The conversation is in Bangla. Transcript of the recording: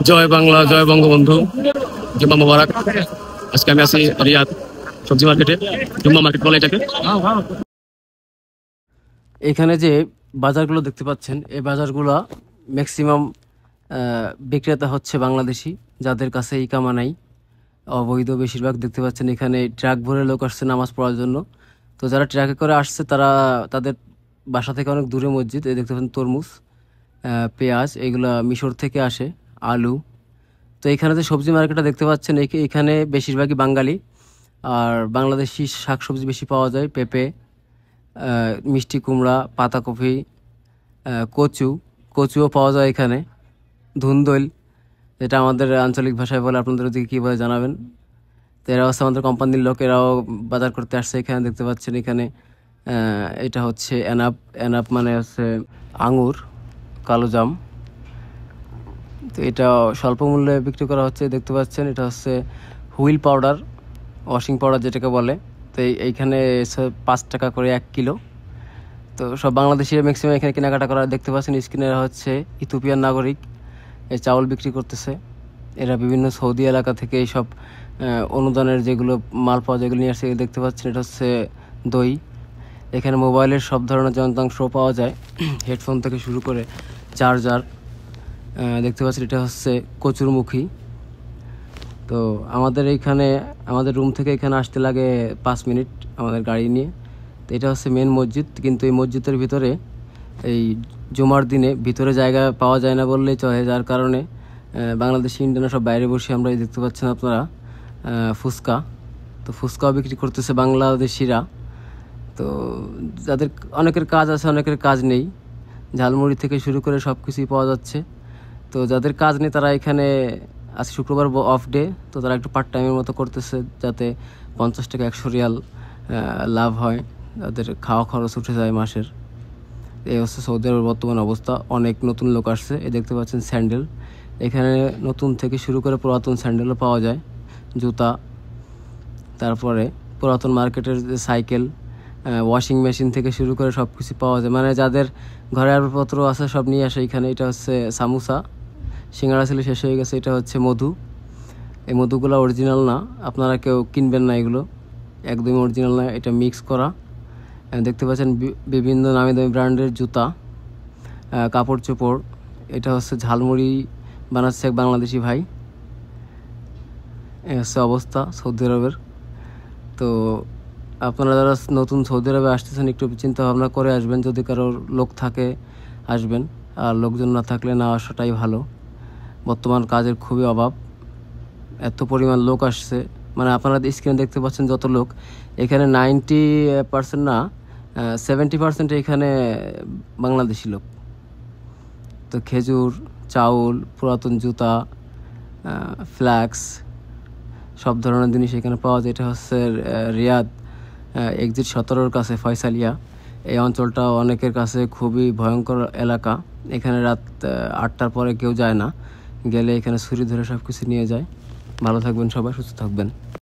জয় বাংলা, জয় বঙ্গবন্ধু, জুম্মা মোবারক। আজকে আমি আছি রিয়াদ সবজি মার্কেটে, জুম্মা মার্কেট বলে এটাকে। এখানে যে বাজারগুলো দেখতে পাচ্ছেন, এই বাজারগুলো ম্যাক্সিমাম বিক্রেতা হচ্ছে বাংলাদেশি, যাদের কাছে ইকামা নাই, অবৈধ বেশিরভাগ দেখতে পাচ্ছেন। এখানে ট্রাক ভরে লোক আসছে নামাজ পড়ার জন্য। তো যারা ট্রাকে করে আসছে তারা তাদের বাসা থেকে অনেক দূরে মসজিদ। এই দেখতে পাচ্ছেন তরমুজ, পেঁয়াজ, এগুলা মিশর থেকে আসে, আলু। তো এখানে যে সবজি মার্কেটটা দেখতে পাচ্ছেন, এখানে বেশিরভাগই বাঙালি, আর বাংলাদেশি শাকসবজি বেশি পাওয়া যায়। পেঁপে, মিষ্টি কুমড়া, পাতাকপি, কচুও পাওয়া যায় এখানে। ধুন্দল, যেটা আমাদের আঞ্চলিক ভাষায় বলে, আপনাদের ওদিকে কী বলে জানাবেন। তো এরা হচ্ছে আমাদের কোম্পানির লোক, এরাও বাজার করতে আসছে। এখানে দেখতে পাচ্ছেন, এখানে এটা হচ্ছে এনাপ মানে হচ্ছে আঙুর, কালো জাম। তো এটা স্বল্প মূল্যে বিক্রি করা হচ্ছে, দেখতে পাচ্ছেন। এটা হচ্ছে হুইল পাউডার, ওয়াশিং পাউডার যেটাকে বলে। তো এইখানে 5 টাকা করে 1 কিলো। তো সব বাংলাদেশিরা ম্যাক্সিমাম এখানে কেনাকাটা করা দেখতে পাচ্ছেন। স্ক্রিনে হচ্ছে ইথিওপিয়ার নাগরিক, এই চাউল বিক্রি করতেছে। এরা বিভিন্ন সৌদি এলাকা থেকে এইসব অনুদানের যেগুলো মাল পাওয়া যায় এগুলো নিয়ে আসছে, দেখতে পাচ্ছেন। এটা হচ্ছে দই। এখানে মোবাইলের সব ধরনের যন্ত্রাংশ পাওয়া যায়, হেডফোন থেকে শুরু করে চার্জার। দেখতে পাচ্ছেন, এটা হচ্ছে কচুরমুখী। তো আমাদের এইখানে, আমাদের রুম থেকে এখানে আসতে লাগে 5 মিনিট আমাদের গাড়ি নিয়ে। তো এটা হচ্ছে মেন মসজিদ, কিন্তু এই মসজিদের ভিতরে এই জুমার দিনে ভিতরে জায়গা পাওয়া যায় না বললেই চলে, যার কারণে বাংলাদেশি ইন্ডিয়ানরা সব বাইরে বসে, আমরা দেখতে পাচ্ছেন আপনারা, ফুচকা। তো ফুচকাও বিক্রি করতেছে বাংলাদেশিরা। তো যাদের অনেকের কাজ আছে, অনেকের কাজ নেই, ঝালমুড়ি থেকে শুরু করে সব কিছুই পাওয়া যাচ্ছে। তো যাদের কাজ নেই তারা এখানে, আজ শুক্রবার অফ ডে, তো তারা একটু পার্ট টাইমের মতো করতেছে, যাতে 50 টাকা 100 রিয়াল লাভ হয়, তাদের খাওয়া খরচ উঠে যায় মাসের। এই হচ্ছে সৌদি আরবের বর্তমান অবস্থা। অনেক নতুন লোক আসছে। এই দেখতে পাচ্ছেন স্যান্ডেল, এখানে নতুন থেকে শুরু করে পুরাতন স্যান্ডেলও পাওয়া যায়, জুতা। তারপরে পুরাতন মার্কেটের যে সাইকেল, ওয়াশিং মেশিন থেকে শুরু করে সব কিছু পাওয়া যায়। মানে যাদের ঘরে আসবাবপত্র আছে সব নিয়ে আসে এখানে। এটা হচ্ছে সামোসা, সিঙ্গাড়া ছিল শেষ হয়ে গেছে। এটা হচ্ছে মধু। এই মধুগুলো অরিজিনাল না, আপনারা কেউ কিনবেন না, এগুলো একদমই অরিজিনাল না, এটা মিক্স করা। দেখতে পাচ্ছেন বিভিন্ন নামি দামি ব্র্যান্ডের জুতা, কাপড় চোপড়। এটা হচ্ছে ঝালমুড়ি বানাচ্ছে এক বাংলাদেশি ভাই। এই হচ্ছে অবস্থা সৌদি আরবের। তো আপনারা যারা নতুন সৌদি আরবে আসতেছেন, একটু চিন্তা ভাবনা করে আসবেন। যদি কারোর লোক থাকে আসবেন, আর লোকজন না থাকলে না আসাটাই ভালো। বর্তমান কাজের খুবই অভাব, এত পরিমাণ লোক আসছে। মানে আপনারা স্ক্রিনে দেখতে পাচ্ছেন যত লোক, এখানে 90% না, 70% এখানে বাংলাদেশি লোক। তো খেজুর, চাউল, পুরাতন জুতা, ফ্ল্যাক্স, সব ধরনের জিনিস এখানে পাওয়া যায়। এটা হচ্ছে রিয়াদ এক্সিট 17-র কাছে ফয়সালিয়া। এই অঞ্চলটা অনেকের কাছে খুবই ভয়ঙ্কর এলাকা। এখানে রাত 8টার পরে কেউ যায় না, গেলে এখানে ছুরি ধরে সব কিছু নিয়ে যায়। ভালো থাকবেন সবাই, সুস্থ থাকবেন।